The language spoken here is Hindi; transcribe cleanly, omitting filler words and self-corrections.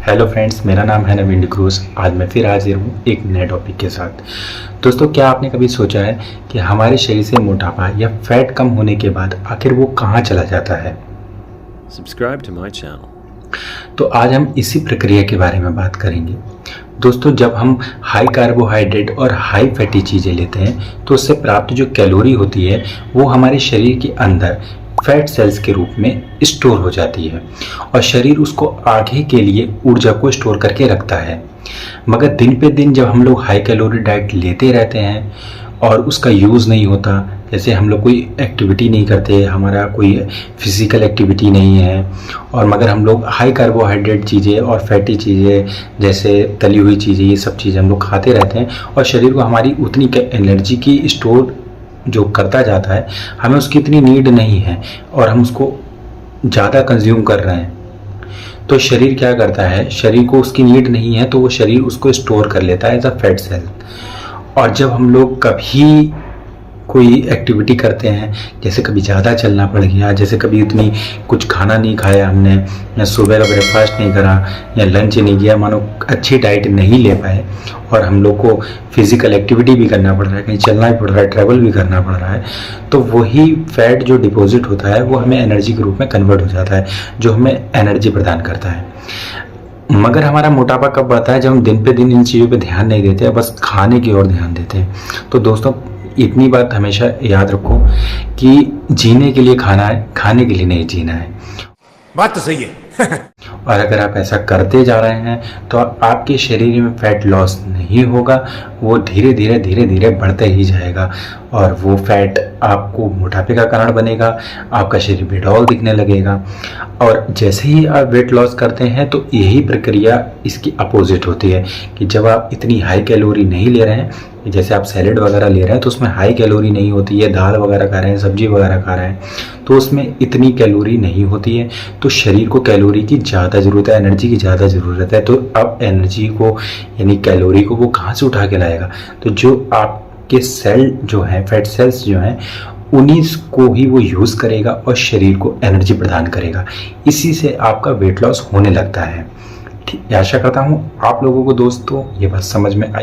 हेलो फ्रेंड्स, मेरा नाम है नवीन डिक्रूज। आज मैं फिर हाजिर हूँ एक नए टॉपिक के साथ। दोस्तों, क्या आपने कभी सोचा है कि हमारे शरीर से मोटापा या फैट कम होने के बाद आखिर वो कहाँ चला जाता है? Subscribe to my channel. तो आज हम इसी प्रक्रिया के बारे में बात करेंगे। दोस्तों, जब हम हाई कार्बोहाइड्रेट और हाई फैटी चीज़ें लेते हैं तो उससे प्राप्त जो कैलोरी होती है वो हमारे शरीर के अंदर फैट सेल्स के रूप में स्टोर हो जाती है और शरीर उसको आगे के लिए ऊर्जा को स्टोर करके रखता है। मगर दिन पे दिन जब हम लोग हाई कैलोरी डाइट लेते रहते हैं और उसका यूज़ नहीं होता, जैसे हम लोग कोई एक्टिविटी नहीं करते, हमारा कोई फिज़िकल एक्टिविटी नहीं है, और मगर हम लोग हाई कार्बोहाइड्रेट चीज़ें और फैटी चीज़ें जैसे तली हुई चीज़ें, ये सब चीज़ें हम लोग खाते रहते हैं और शरीर को हमारी उतनी एनर्जी की स्टोर जो करता जाता है, हमें उसकी इतनी नीड नहीं है और हम उसको ज़्यादा कंज्यूम कर रहे हैं। तो शरीर क्या करता है, शरीर को उसकी नीड नहीं है तो वो शरीर उसको स्टोर कर लेता है एज अ फैट सेल। और जब हम लोग कभी कोई एक्टिविटी करते हैं, जैसे कभी ज़्यादा चलना पड़ गया, जैसे कभी इतनी कुछ खाना नहीं खाया हमने, या सुबह का ब्रेकफास्ट नहीं करा, या लंच नहीं किया, मानो अच्छी डाइट नहीं ले पाए, और हम लोग को फिज़िकल एक्टिविटी भी करना पड़ रहा है, कहीं चलना भी पड़ रहा है, ट्रैवल भी करना पड़ रहा है, तो वही फैट जो डिपॉजिट होता है वो हमें एनर्जी के रूप में कन्वर्ट हो जाता है, जो हमें एनर्जी प्रदान करता है। मगर हमारा मोटापा कब बढ़ता है? जब हम दिन पे दिन इन चीज़ों पे ध्यान नहीं देते, बस खाने की ओर ध्यान देते हैं। तो दोस्तों, इतनी बात हमेशा याद रखो कि जीने के लिए खाना है, खाने के लिए नहीं जीना है। बात तो सही है। और अगर आप ऐसा करते जा रहे हैं तो आपके शरीर में फैट लॉस नहीं होगा, वो धीरे धीरे बढ़ते ही जाएगा और वो फैट आपको मोटापे का कारण बनेगा, आपका शरीर बेडौल दिखने लगेगा। और जैसे ही आप वेट लॉस करते हैं तो यही प्रक्रिया इसकी अपोजिट होती है कि जब आप इतनी हाई कैलोरी नहीं ले रहे हैं, जैसे आप सैलेड वगैरह ले रहे हैं तो उसमें हाई कैलोरी नहीं होती है, दाल वगैरह खा रहे हैं, सब्जी वगैरह खा रहे हैं तो उसमें इतनी कैलोरी नहीं होती है, तो शरीर को कैलोरी की ज़्यादा ज़रूरत है, एनर्जी की ज़्यादा ज़रूरत है। तो अब एनर्जी को यानी कैलोरी को वो कहाँ से उठा के लाएगा? तो जो आपके सेल जो हैं, फैट सेल्स जो हैं, उन्हीं को ही वो यूज़ करेगा और शरीर को एनर्जी प्रदान करेगा। इसी से आपका वेट लॉस होने लगता है। आशा करता हूँ आप लोगों को दोस्तों ये बात समझ में आई।